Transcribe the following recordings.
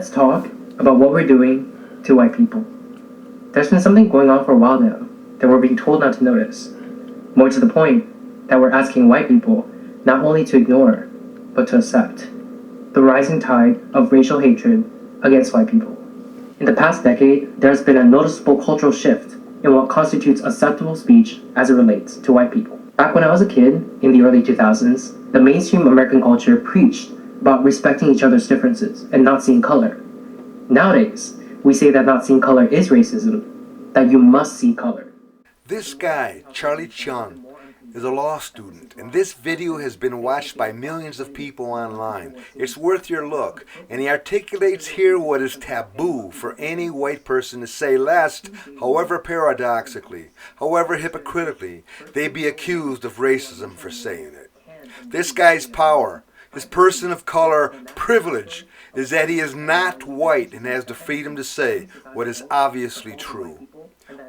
let's talk about what we're doing to white people. There's been something going on for a while now that we're being told not to notice. More to the point, that we're asking white people not only to ignore, but to accept. The rising tide of racial hatred against white people. In the past decade, there has been a noticeable cultural shift in what constitutes acceptable speech as it relates to white people. Back when I was a kid, in the early 2000s, the mainstream American culture preached about respecting each other's differences and not seeing color. Nowadays, we say that not seeing color is racism, that you must see color. This guy, Charlie Cheung, is a law student, and this video has been watched by millions of people online. It's worth your look, and he articulates here what is taboo for any white person to say, lest, however paradoxically, however hypocritically, they be accused of racism for saying it. This guy's power, his person of color privilege, is that he is not white and has the freedom to say what is obviously true.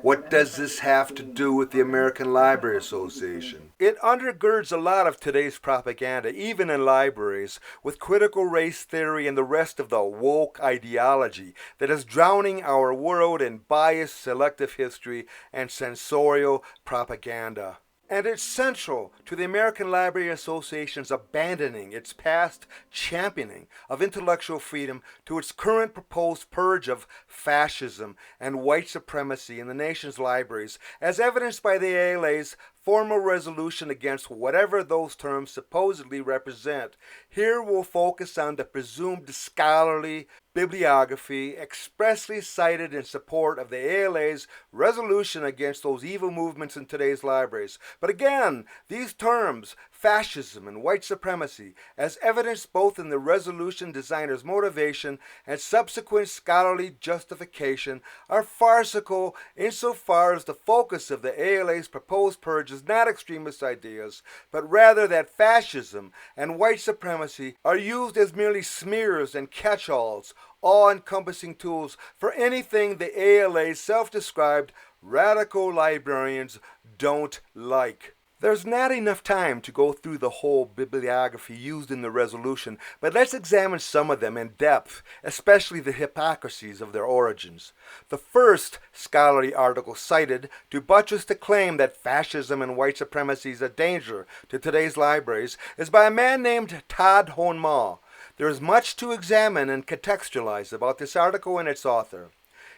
What does this have to do with the American Library Association? It undergirds a lot of today's propaganda, even in libraries, with critical race theory and the rest of the woke ideology that is drowning our world in biased selective history and censorial propaganda. And it's central to the American Library Association's abandoning its past championing of intellectual freedom to its current proposed purge of fascism and white supremacy in the nation's libraries, as evidenced by the ALA's formal resolution against whatever those terms supposedly represent. Here we'll focus on the presumed scholarly bibliography expressly cited in support of the ALA's resolution against those evil movements in today's libraries. But again, these terms, fascism and white supremacy, as evidenced both in the resolution designer's motivation and subsequent scholarly justification, are farcical insofar as the focus of the ALA's proposed purge is not extremist ideas, but rather that fascism and white supremacy are used as merely smears and catch-alls, all-encompassing tools for anything the ALA's self-described radical librarians don't like. There's not enough time to go through the whole bibliography used in the resolution, but let's examine some of them in depth, especially the hypocrisies of their origins. The first scholarly article cited to buttress the claim that fascism and white supremacy is a danger to today's libraries is by a man named Todd Honma. There is much to examine and contextualize about this article and its author.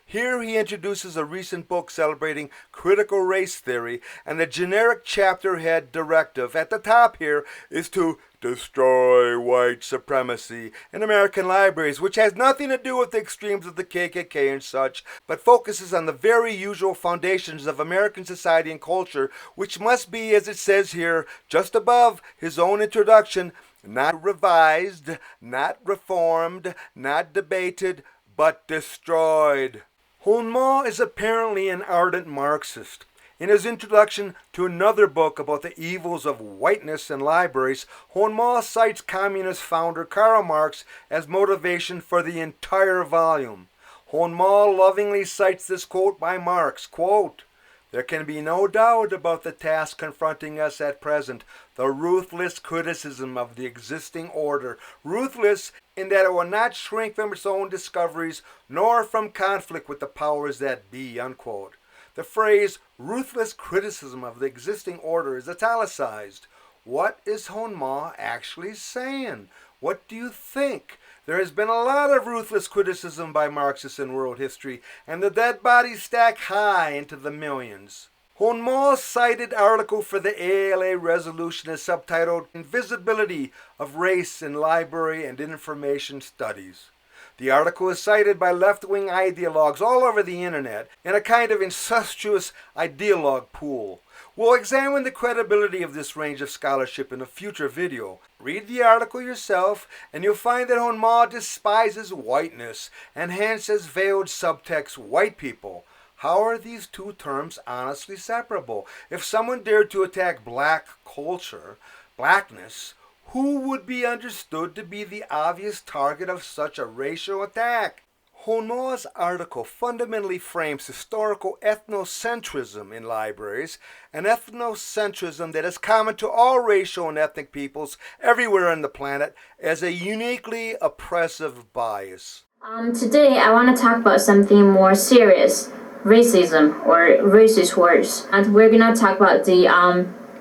Here he introduces a recent book celebrating critical race theory, and the generic chapter head directive at the top here is to destroy white supremacy in American libraries, which has nothing to do with the extremes of the KKK and such, but focuses on the very usual foundations of American society and culture, which must be, as it says here, just above his own introduction, not revised, not reformed, not debated, but destroyed. Homma is apparently an ardent Marxist. In his introduction to another book about the evils of whiteness in libraries, Homma cites communist founder Karl Marx as motivation for the entire volume. Homma lovingly cites this quote by Marx, quote, "There can be no doubt about the task confronting us at present, the ruthless criticism of the existing order, ruthless in that it will not shrink from its own discoveries, nor from conflict with the powers that be," unquote. The phrase, ruthless criticism of the existing order, is italicized. What is Homma actually saying? What do you think? There has been a lot of ruthless criticism by Marxists in world history, and the dead bodies stack high into the millions. Homma's cited article for the ALA resolution is subtitled Invisibility of Race in Library and Information Studies. The article is cited by left-wing ideologues all over the internet in a kind of incestuous ideologue pool. We'll examine the credibility of this range of scholarship in a future video. Read the article yourself, and you'll find that Homma despises whiteness, and hence has veiled subtext white people. How are these two terms honestly separable? If someone dared to attack black culture, blackness, who would be understood to be the obvious target of such a racial attack? Homma's article fundamentally frames historical ethnocentrism in libraries, an ethnocentrism that is common to all racial and ethnic peoples everywhere on the planet, as a uniquely oppressive bias. Today I want to talk about something more serious, racism or racist words. And we're gonna talk about the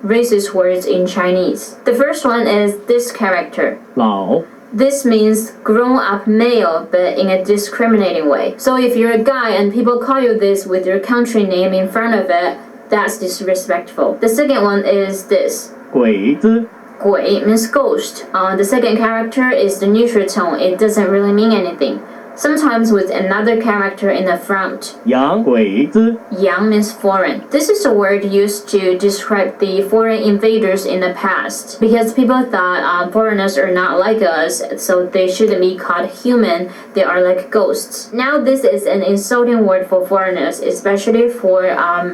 racist words in Chinese. The first one is this character. 老 This means grown up male, but in a discriminating way. So if you're a guy and people call you this with your country name in front of it, that's disrespectful. The second one is this. 鬼子 Gui means ghost. The second character is the neutral tone. It doesn't really mean anything. Sometimes with another character in the front. 洋鬼子 Yang means foreign. This is a word used to describe the foreign invaders in the past because people thought foreigners are not like us, so they shouldn't be called human. They are like ghosts. Now this is an insulting word for foreigners, especially for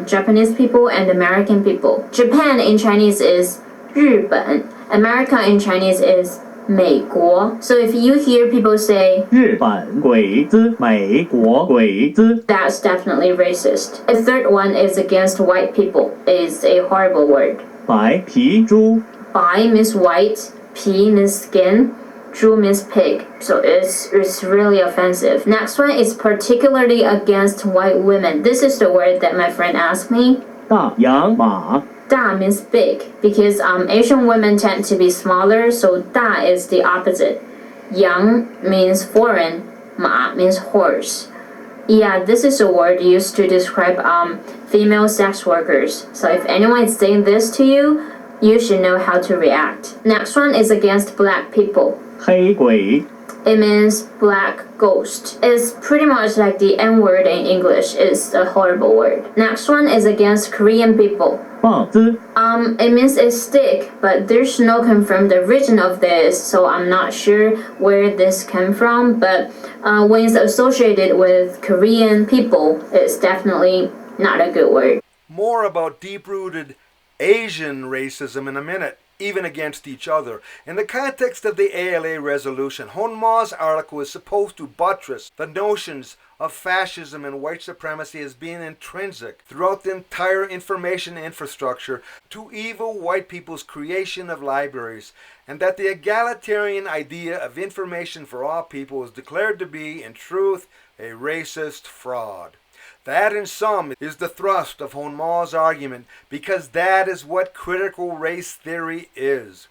Japanese people and American people. Japan in Chinese is 日本. America in Chinese is 美国. So if you hear people say 日本鬼子美国鬼子 that's definitely racist. A third one is against white people. It's a horrible word. 白皮猪 Bai means white, pi means skin, zhu means pig. So it's really offensive. Next one is particularly against white women. This is the word that my friend asked me. 大洋马 Da means big because Asian women tend to be smaller, so da is the opposite. Yang means foreign, ma means horse. Yeah, this is a word used to describe female sex workers. So if anyone is saying this to you, you should know how to react. Next one is against black people. 黑鬼 It means black ghost. It's pretty much like the N word in English. It's a horrible word. Next one is against Korean people. 棒子 It means a stick, but there's no confirmed origin of this, so I'm not sure where this came from. But when it's associated with Korean people, it's definitely not a good word. More about deep-rooted Asian racism in a minute, even against each other. In the context of the ALA resolution, Honma's article is supposed to buttress the notions of fascism and white supremacy as being intrinsic throughout the entire information infrastructure to evil white people's creation of libraries, and that the egalitarian idea of information for all people is declared to be, in truth, a racist fraud. That, in sum, is the thrust of Honma's argument, because that is what critical race theory is.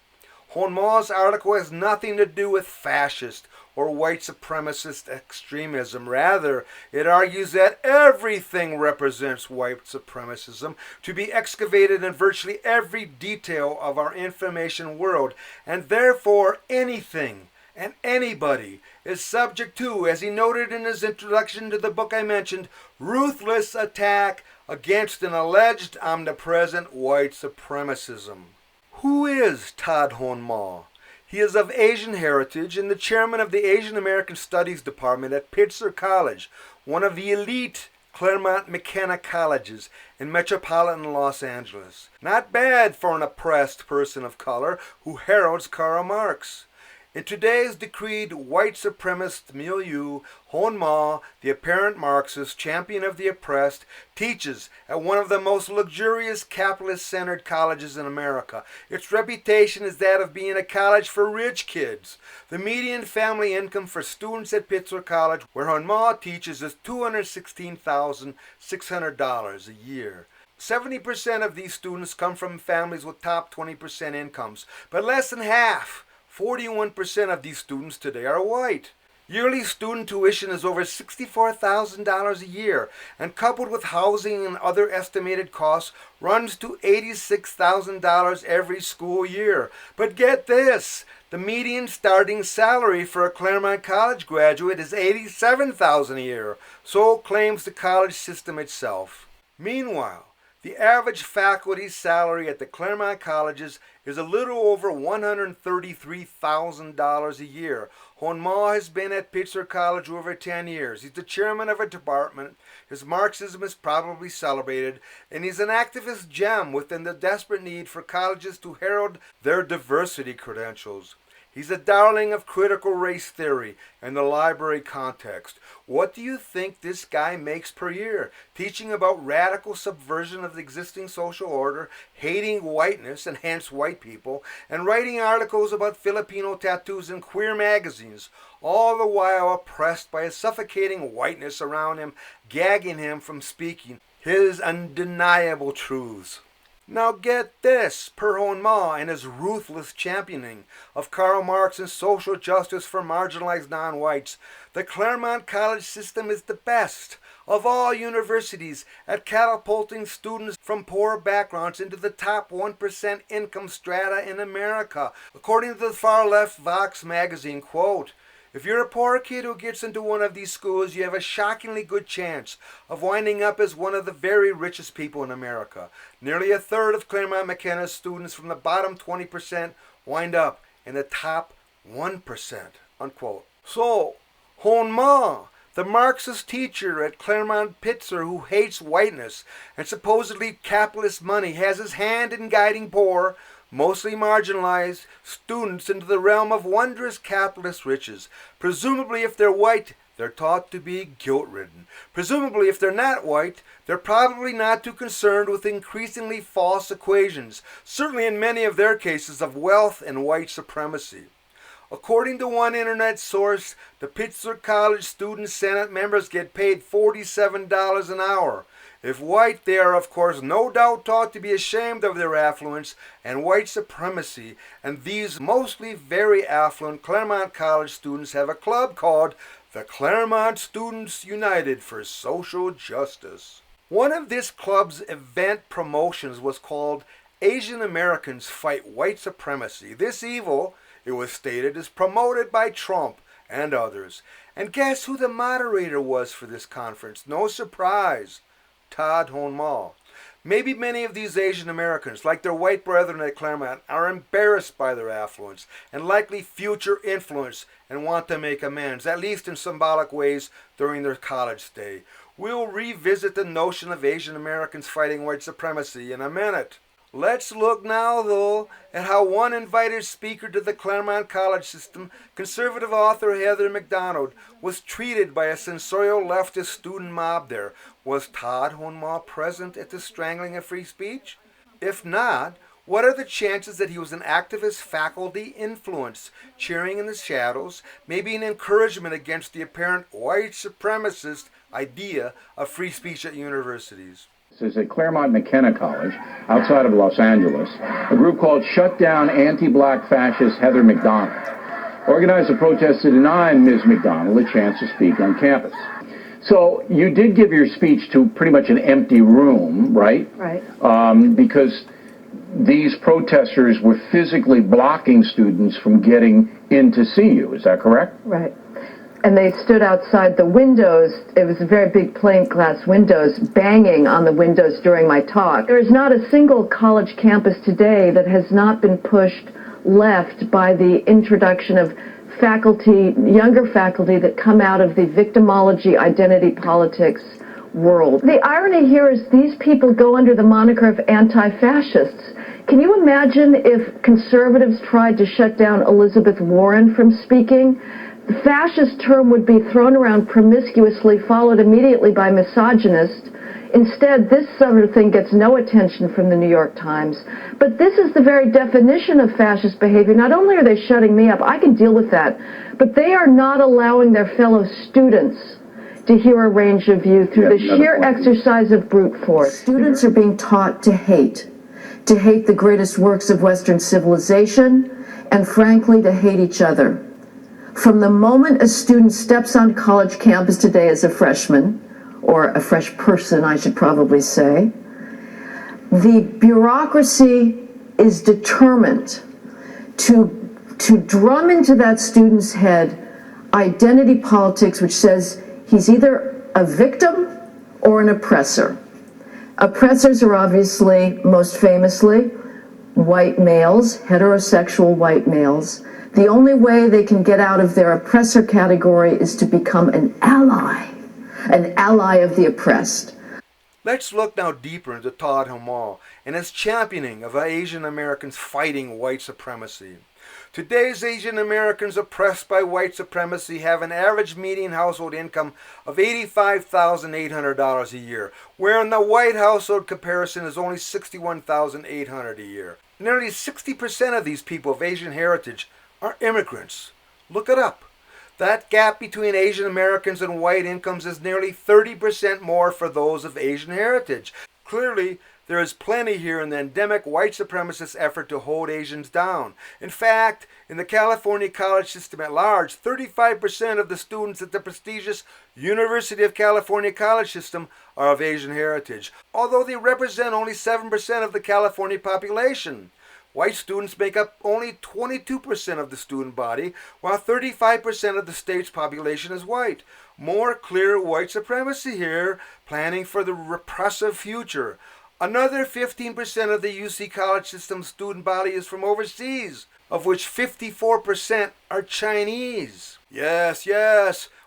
Honma's article has nothing to do with fascist or white supremacist extremism. Rather, it argues that everything represents white supremacism to be excavated in virtually every detail of our information world, and therefore anything and anybody is subject to, as he noted in his introduction to the book I mentioned, ruthless attack against an alleged omnipresent white supremacism. Who is Todd Honma? He is of Asian heritage and the chairman of the Asian American Studies Department at Pitzer College, one of the elite Claremont McKenna colleges in metropolitan Los Angeles. Not bad for an oppressed person of color who heralds Karl Marx. In today's decreed white supremacist milieu, Honma, the apparent Marxist champion of the oppressed, teaches at one of the most luxurious capitalist-centered colleges in America. Its reputation is that of being a college for rich kids. The median family income for students at Pitzer College, where Honma teaches, is $216,600 a year. 70% of these students come from families with top 20% incomes, but less than half, 41% of these students today are white. Yearly student tuition is over $64,000 a year, and coupled with housing and other estimated costs, runs to $86,000 every school year. But get this, the median starting salary for a Claremont College graduate is $87,000 a year, so claims the college system itself. Meanwhile, the average faculty salary at the Claremont colleges is a little over $133,000 a year. Honma has been at Pitzer College over 10 years. He's the chairman of a department. His Marxism is probably celebrated, and he's an activist gem within the desperate need for colleges to herald their diversity credentials. He's a darling of critical race theory in the library context. What do you think this guy makes per year? Teaching about radical subversion of the existing social order, hating whiteness and hence white people, and writing articles about Filipino tattoos in queer magazines, all the while oppressed by a suffocating whiteness around him, gagging him from speaking his undeniable truths. Now get this, per Honma and his ruthless championing of Karl Marx and social justice for marginalized non-whites, the Claremont College system is the best of all universities at catapulting students from poor backgrounds into the top 1% income strata in America. According to the far-left Vox magazine, quote, "If you're a poor kid who gets into one of these schools, you have a shockingly good chance of winding up as one of the very richest people in America. Nearly a third of Claremont McKenna's students from the bottom 20% wind up in the top 1%, unquote. So, Honma, the Marxist teacher at Claremont Pitzer who hates whiteness and supposedly capitalist money, has his hand in guiding poor, mostly marginalized students into the realm of wondrous capitalist riches. Presumably if they're white, they're taught to be guilt-ridden. Presumably if they're not white, they're probably not too concerned with increasingly false equations, certainly in many of their cases of wealth and white supremacy. According to one internet source, the Pitzer College Student Senate members get paid $47 an hour. If white, they are of course no doubt taught to be ashamed of their affluence and white supremacy, and these mostly very affluent Claremont College students have a club called the Claremont Students United for Social Justice. One of this club's event promotions was called Asian Americans Fight White Supremacy. This evil, it was stated, is promoted by Trump and others. And guess who the moderator was for this conference? No surprise. Todd Honma. Maybe many of these Asian Americans, like their white brethren at Claremont, are embarrassed by their affluence and likely future influence and want to make amends, at least in symbolic ways, during their college stay. We'll revisit the notion of Asian Americans fighting white supremacy in a minute. Let's look now, though, at how one invited speaker to the Claremont College system, conservative author Heather MacDonald, was treated by a censorial leftist student mob there. Was Todd Honma present at the strangling of free speech? If not, what are the chances that he was an activist faculty influence, cheering in the shadows, maybe an encouragement against the apparent white supremacist idea of free speech at universities? Is at Claremont McKenna College, outside of Los Angeles, a group called Shut Down Anti-Black Fascist Heather MacDonald organized a protest to deny Ms. MacDonald a chance to speak on campus. So you did give your speech to pretty much an empty room, right? Right. Because these protesters were physically blocking students from getting in to see you. Is that correct? Right. And they stood outside the windows. It was very big plate glass windows, banging on the windows during my talk. There is not a single college campus today that has not been pushed left by the introduction of faculty, younger faculty that come out of the victimology, identity politics world. The irony here is these people go under the moniker of anti-fascists. Can you imagine if conservatives tried to shut down Elizabeth Warren from speaking? The fascist term would be thrown around promiscuously, followed immediately by misogynist. Instead, this sort of thing gets no attention from the New York Times. But this is the very definition of fascist behavior. Not only are they shutting me up, I can deal with that, but they are not allowing their fellow students to hear a range of view through the sheer exercise of brute force. Students are being taught to hate the greatest works of Western civilization, and frankly, to hate each other. From the moment a student steps on college campus today as a freshman, or a fresh person, I should probably say, the bureaucracy is determined to drum into that student's head identity politics, which says he's either a victim or an oppressor. Oppressors are obviously, most famously, white males, heterosexual white males. The only way they can get out of their oppressor category is to become an ally of the oppressed. Let's look now deeper into Todd Honma and his championing of Asian Americans fighting white supremacy. Today's Asian Americans oppressed by white supremacy have an average median household income of $85,800 a year, where in the white household comparison is only $61,800 a year. Nearly 60% of these people of Asian heritage are immigrants. Look it up. That gap between Asian Americans and white incomes is nearly 30% more for those of Asian heritage. Clearly, there is plenty here in the endemic white supremacist effort to hold Asians down. In fact, in the California college system at large, 35% of the students at the prestigious University of California college system are of Asian heritage, although they represent only 7% of the California population. White students make up only 22% of the student body, while 35% of the state's population is white. More clear white supremacy here, planning for the repressive future. Another 15% of the UC college system student body is from overseas, of which 54% are Chinese. Yes,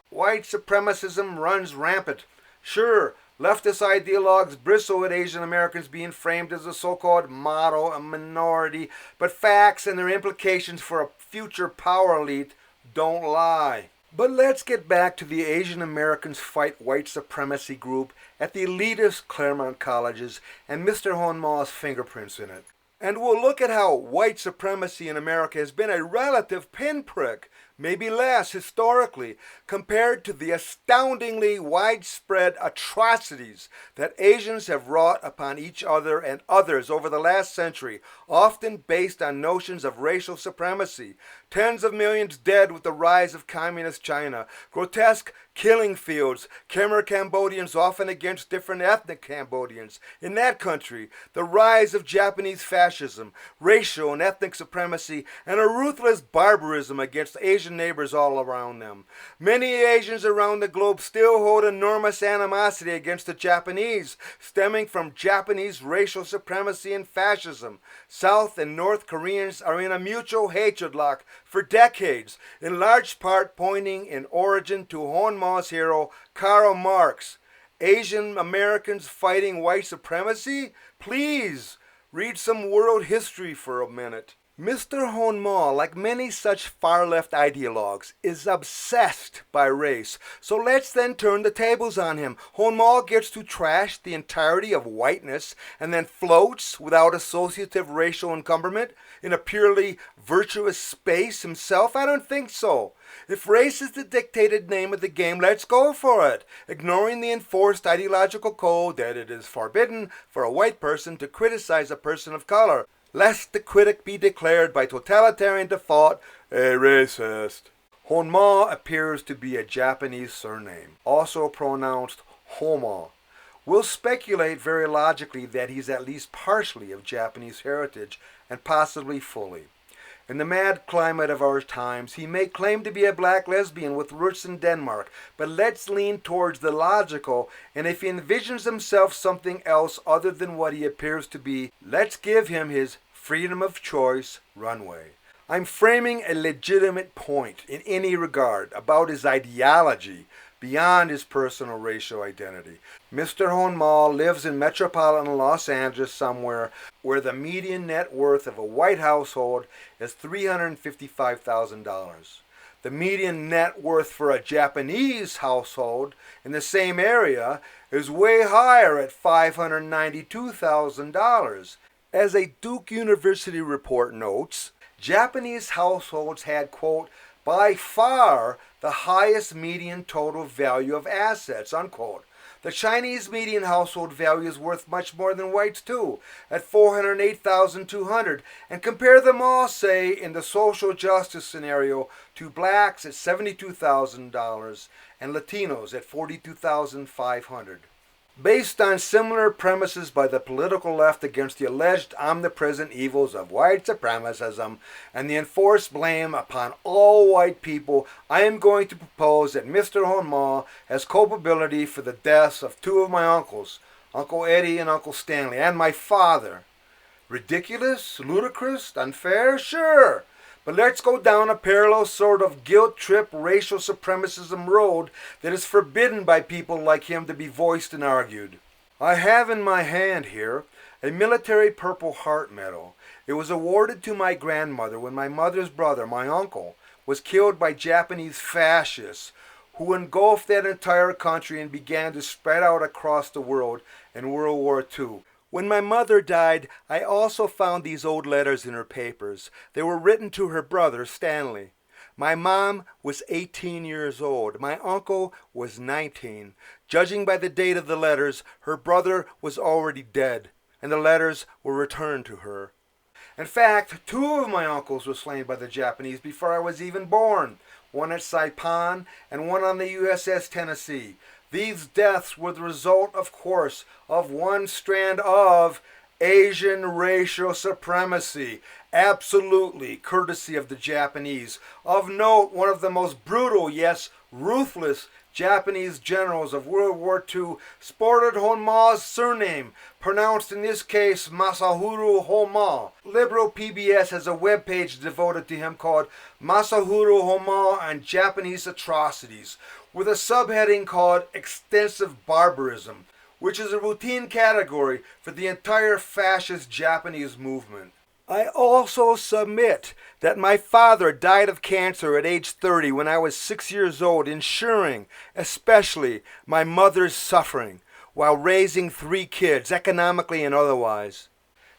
white supremacism runs rampant. Sure, leftist ideologues bristle at Asian Americans being framed as a so-called model, a minority, but facts and their implications for a future power elite don't lie. But let's get back to the Asian Americans Fight White Supremacy group at the elitist Claremont colleges and Mr. Honma's fingerprints in it. And we'll look at how white supremacy in America has been a relative pinprick, maybe less historically, compared to the astoundingly widespread atrocities that Asians have wrought upon each other and others over the last century, often based on notions of racial supremacy. Tens of millions dead with the rise of communist China, grotesque killing fields, Khmer Cambodians often against different ethnic Cambodians. In that country, the rise of Japanese fascism, racial and ethnic supremacy, and a ruthless barbarism against Asian neighbors all around them. Many Asians around the globe still hold enormous animosity against the Japanese, stemming from Japanese racial supremacy and fascism. South and North Koreans are in a mutual hatred lock for decades, in large part pointing in origin to Honma's hero, Karl Marx. Asian Americans fighting white supremacy? Please, read some world history for a minute. Mr. Honma, like many such far-left ideologues, is obsessed by race. So let's then turn the tables on him. Honma gets to trash the entirety of whiteness and then floats without associative racial encumberment in a purely virtuous space himself? I don't think so. If race is the dictated name of the game, let's go for it, ignoring the enforced ideological code that it is forbidden for a white person to criticize a person of color, lest the critic be declared by totalitarian default a racist. Honma appears to be a Japanese surname, also pronounced Homma. We'll speculate very logically that he's at least partially of Japanese heritage, and possibly fully. In the mad climate of our times, he may claim to be a black lesbian with roots in Denmark, but let's lean towards the logical, and if he envisions himself something else other than what he appears to be, let's give him his freedom of choice runway. I'm framing a legitimate point in any regard about his ideology beyond his personal racial identity. Mr. Honma lives in metropolitan Los Angeles somewhere where the median net worth of a white household is $355,000. The median net worth for a Japanese household in the same area is way higher at $592,000. As a Duke University report notes, Japanese households had, quote, by far the highest median total value of assets, unquote. The Chinese median household value is worth much more than whites too, at $408,200. And compare them all, say, in the social justice scenario, to blacks at $72,000 and Latinos at $42,500. Based on similar premises by the political left against the alleged omnipresent evils of white supremacism and the enforced blame upon all white people, I am going to propose that Mr. Honma has culpability for the deaths of two of my uncles, Uncle Eddie and Uncle Stanley, and my father. Ridiculous? Ludicrous? Unfair? Sure. But let's go down a parallel sort of guilt-trip racial supremacism road that is forbidden by people like him to be voiced and argued. I have in my hand here a military Purple Heart medal. It was awarded to my grandmother when my mother's brother, my uncle, was killed by Japanese fascists who engulfed that entire country and began to spread out across the world in World War II. When my mother died, I also found these old letters in her papers. They were written to her brother, Stanley. My mom was 18 years old. My uncle was 19. Judging by the date of the letters, her brother was already dead, and the letters were returned to her. In fact, 2 of my uncles were slain by the Japanese before I was even born, one at Saipan and one on the USS Tennessee. These deaths were the result, of course, of one strand of Asian racial supremacy, absolutely courtesy of the Japanese. Of note, one of the most brutal, yes, ruthless Japanese generals of World War II sported Honma's surname, pronounced in this case Masahiro Homma. Liberal PBS has a webpage devoted to him called Masahiro Homma and Japanese Atrocities, with a subheading called Extensive Barbarism, which is a routine category for the entire fascist Japanese movement. I also submit that my father died of cancer at age 30 when I was 6 years old, ensuring, especially, my mother's suffering while raising 3 kids, economically and otherwise.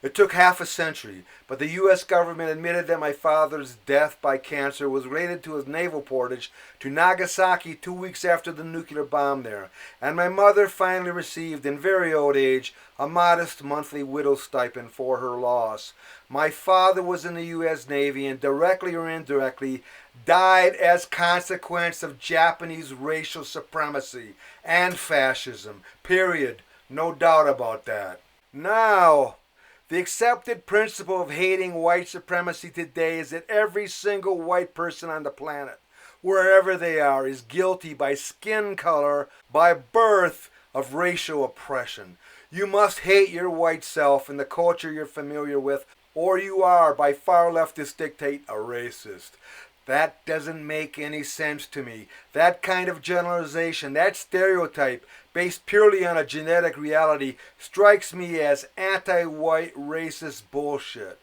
It took half a century, but the U.S. government admitted that my father's death by cancer was related to his naval portage to Nagasaki 2 weeks after the nuclear bomb there, and my mother finally received, in very old age, a modest monthly widow's stipend for her loss. My father was in the U.S. Navy and directly or indirectly died as consequence of Japanese racial supremacy and fascism. Period. No doubt about that. Now, the accepted principle of hating white supremacy today is that every single white person on the planet, wherever they are, is guilty by skin color, by birth, of racial oppression. You must hate your white self and the culture you're familiar with, or you are, by far leftist dictate, a racist. That doesn't make any sense to me. That kind of generalization, that stereotype, based purely on a genetic reality, strikes me as anti-white racist bullshit.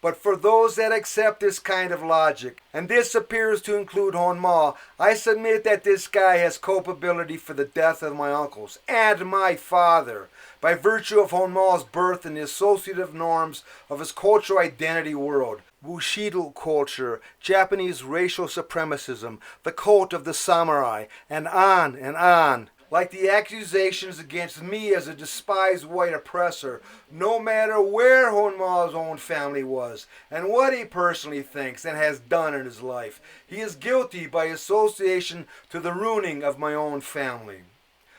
But for those that accept this kind of logic, and this appears to include Honma, I submit that this guy has culpability for the death of my uncles and my father, by virtue of Honma's birth and the associative norms of his cultural identity world. Bushido culture, Japanese racial supremacism, the cult of the samurai, and on and on. Like the accusations against me as a despised white oppressor, no matter where Honma's own family was, and what he personally thinks and has done in his life, he is guilty by association to the ruining of my own family.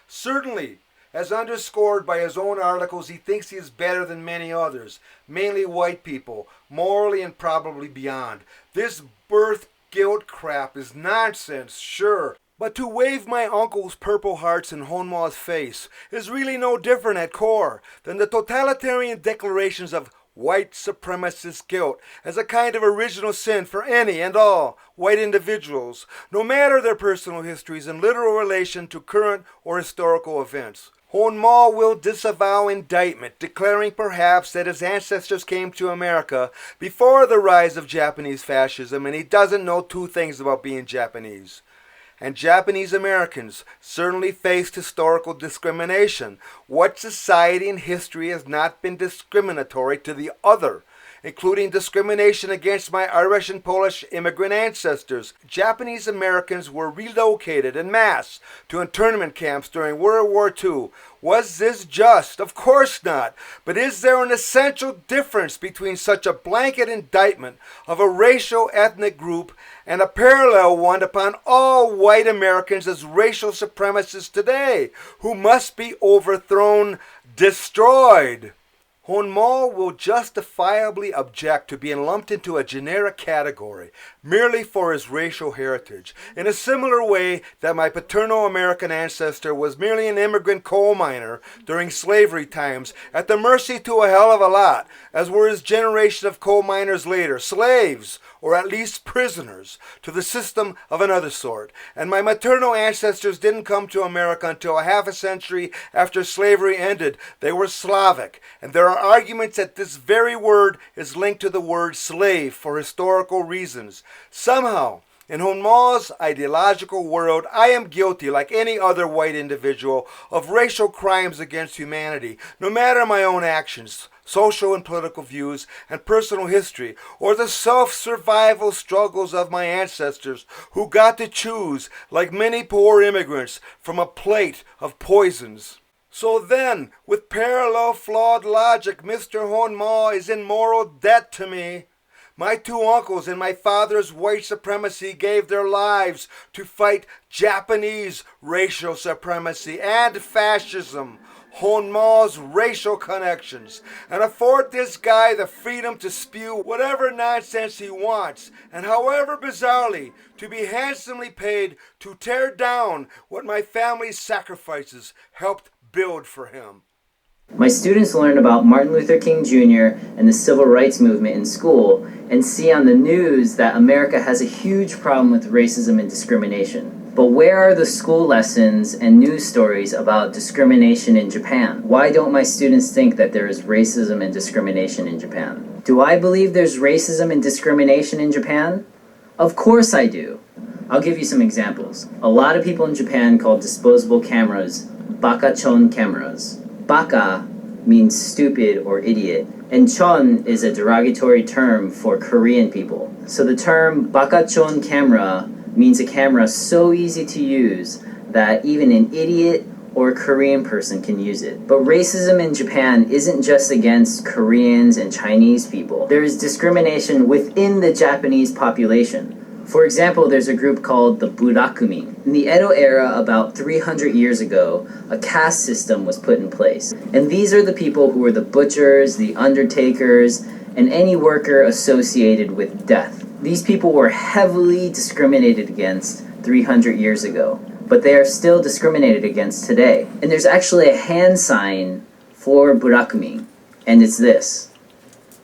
Certainly, as underscored by his own articles, he thinks he is better than many others, mainly white people, morally and probably beyond. This birth guilt crap is nonsense, sure, but to wave my uncle's purple hearts in Honma's face is really no different at core than the totalitarian declarations of white supremacist guilt as a kind of original sin for any and all white individuals, no matter their personal histories in literal relation to current or historical events. Honma will disavow indictment, declaring perhaps that his ancestors came to America before the rise of Japanese fascism and he doesn't know 2 things about being Japanese. And Japanese Americans certainly faced historical discrimination. What society in history has not been discriminatory to the other, including discrimination against my Irish and Polish immigrant ancestors? Japanese Americans were relocated en masse to internment camps during World War II. Was this just? Of course not. But is there an essential difference between such a blanket indictment of a racial ethnic group and a parallel one upon all white Americans as racial supremacists today, who must be overthrown, destroyed? Honma will justifiably object to being lumped into a generic category merely for his racial heritage, in a similar way that my paternal American ancestor was merely an immigrant coal miner during slavery times, at the mercy to a hell of a lot, as were his generation of coal miners later, slaves, or at least prisoners, to the system of another sort. And my maternal ancestors didn't come to America until a half a century after slavery ended. They were Slavic, and there are arguments that this very word is linked to the word slave for historical reasons. Somehow, in Homma's ideological world, I am guilty, like any other white individual, of racial crimes against humanity, no matter my own actions, social and political views, and personal history, or the self-survival struggles of my ancestors who got to choose, like many poor immigrants, from a plate of poisons. So then, with parallel flawed logic, Mr. Honma is in moral debt to me. My two uncles and my father's white supremacy gave their lives to fight Japanese racial supremacy and fascism, Honma's racial connections, and afford this guy the freedom to spew whatever nonsense he wants, and however bizarrely, to be handsomely paid to tear down what my family's sacrifices helped build for him. My students learn about Martin Luther King Jr. and the civil rights movement in school and see on the news that America has a huge problem with racism and discrimination. But where are the school lessons and news stories about discrimination in Japan? Why don't my students think that there is racism and discrimination in Japan? Do I believe there's racism and discrimination in Japan? Of course I do. I'll give you some examples. A lot of people in Japan call disposable cameras bakachon cameras. Baka means stupid or idiot, and chon is a derogatory term for Korean people. So the term bakachon camera means a camera so easy to use that even an idiot or a Korean person can use it. But racism in Japan isn't just against Koreans and Chinese people. There is discrimination within the Japanese population. For example, there's a group called the Burakumin. In the Edo era, about 300 years ago, a caste system was put in place. And these are the people who were the butchers, the undertakers, and any worker associated with death. These people were heavily discriminated against 300 years ago, but they are still discriminated against today. And there's actually a hand sign for Burakumin, and it's this.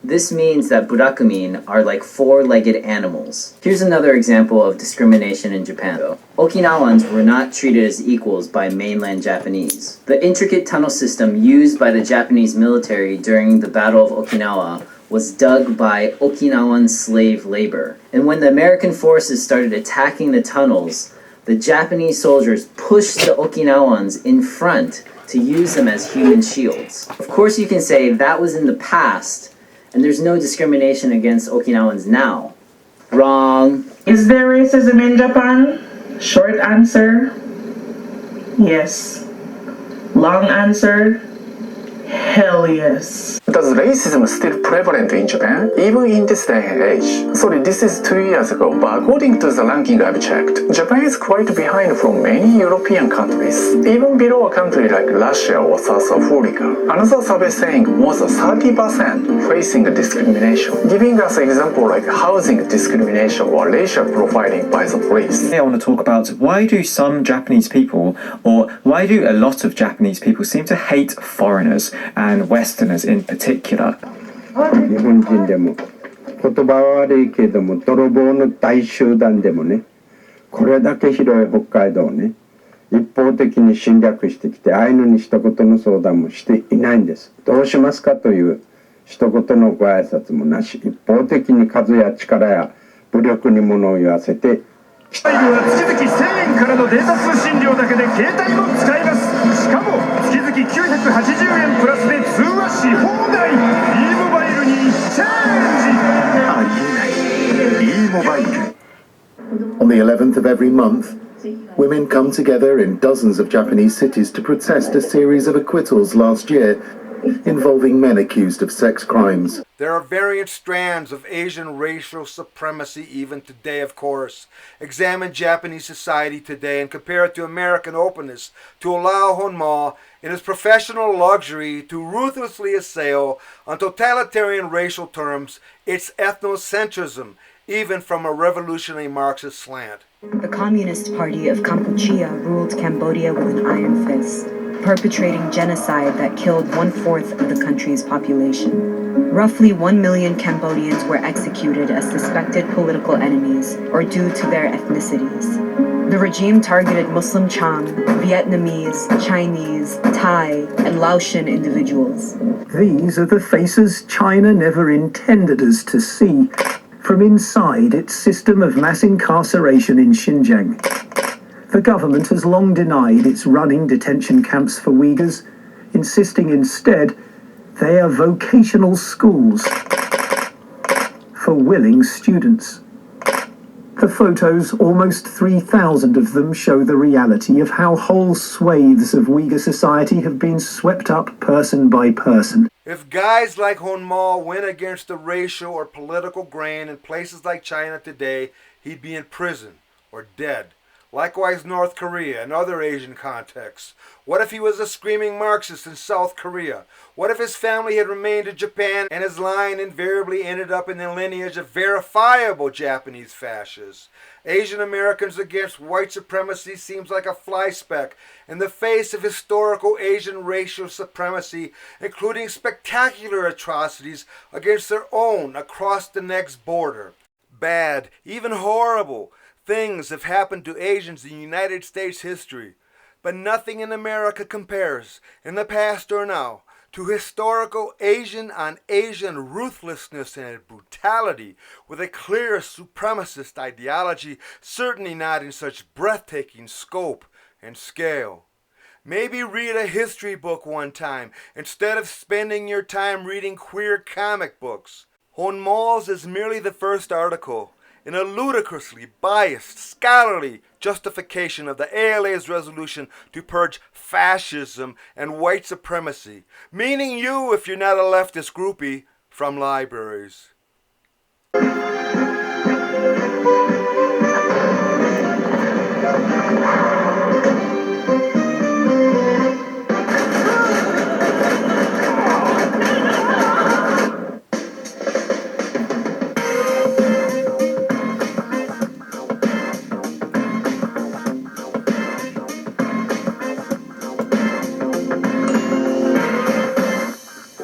This means that Burakumin are like four-legged animals. Here's another example of discrimination in Japan. Okinawans were not treated as equals by mainland Japanese. The intricate tunnel system used by the Japanese military during the Battle of Okinawa was dug by Okinawan slave labor. And when the American forces started attacking the tunnels, the Japanese soldiers pushed the Okinawans in front to use them as human shields. Of course you can say that was in the past, and there's no discrimination against Okinawans now. Wrong. Is there racism in Japan? Short answer, yes. Long answer, hell yes. Does racism still prevalent in Japan, even in this day and age? Sorry, this is 2 years ago, but according to the ranking I've checked, Japan is quite behind from many European countries, even below a country like Russia or South Africa. Another survey saying more than 30% facing discrimination, giving us an example like housing discrimination or racial profiling by the police. Today I want to talk about why do some Japanese people, or why do a lot of Japanese people seem to hate foreigners and Westerners in particular. 日本人でも言葉は悪いけども泥棒の大集団でもね、これだけ広い北海道をね、一方的に侵略してきてアイヌに一言の相談もしていないんです。どうしますかという一言のご挨拶もなし、一方的に数や力や武力に物を言わせて、月々1000円からのデータ通信料だけで携帯も使えます。しかも月々980円プラスで通話し放題。 e モバイルにチェンジ。ありえない e モバイル。 On the 11th of every month, women come together in dozens of Japanese cities to protest a series of acquittals last year involving men accused of sex crimes. There are variant strands of Asian racial supremacy even today, of course. Examine Japanese society today and compare it to American openness to allow Honma, in his professional luxury, to ruthlessly assail, on totalitarian racial terms, its ethnocentrism, even from a revolutionary Marxist slant. The Communist Party of Kampuchea ruled Cambodia with an iron fist. perpetrating genocide that killed 1/4 of the country's population. Roughly 1 million Cambodians were executed as suspected political enemies or due to their ethnicities. The regime targeted Muslim Cham, Vietnamese, Chinese, Thai, and Laotian individuals. These are the faces China never intended us to see from inside its system of mass incarceration in Xinjiang. The government has long denied it's running detention camps for Uyghurs, insisting instead they are vocational schools for willing students. The photos, almost 3,000 of them, show the reality of how whole swathes of Uyghur society have been swept up person by person. If guys like Homma went against the racial or political grain in places like China today, he'd be in prison or dead. Likewise, North Korea and other Asian contexts. What if he was a screaming Marxist in South Korea? What if his family had remained in Japan and his line invariably ended up in the lineage of verifiable Japanese fascists? Asian Americans against white supremacy seems like a fly speck in the face of historical Asian racial supremacy, including spectacular atrocities against their own across the next border. Bad, even horrible, things have happened to Asians in United States history, but nothing in America compares, in the past or now, to historical Asian on Asian ruthlessness and brutality with a clear supremacist ideology, certainly not in such breathtaking scope and scale. Maybe read a history book one time instead of spending your time reading queer comic books. Homma's is merely the first article in a ludicrously biased, scholarly justification of the ALA's resolution to purge fascism and white supremacy, meaning you, if you're not a leftist groupie, from libraries.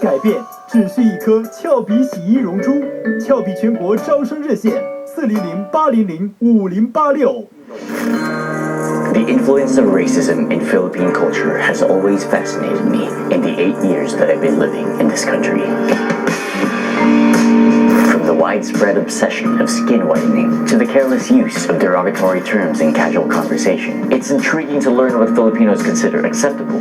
改变只是一颗俏皮洗衣溶珠，俏皮全国招生热线400-800-5086。 The influence of racism in Philippine culture has always fascinated me in the 8 years that I've been living in this country. From the widespread obsession of skin whitening to the careless use of derogatory terms in casual conversation, it's intriguing to learn what Filipinos consider acceptable.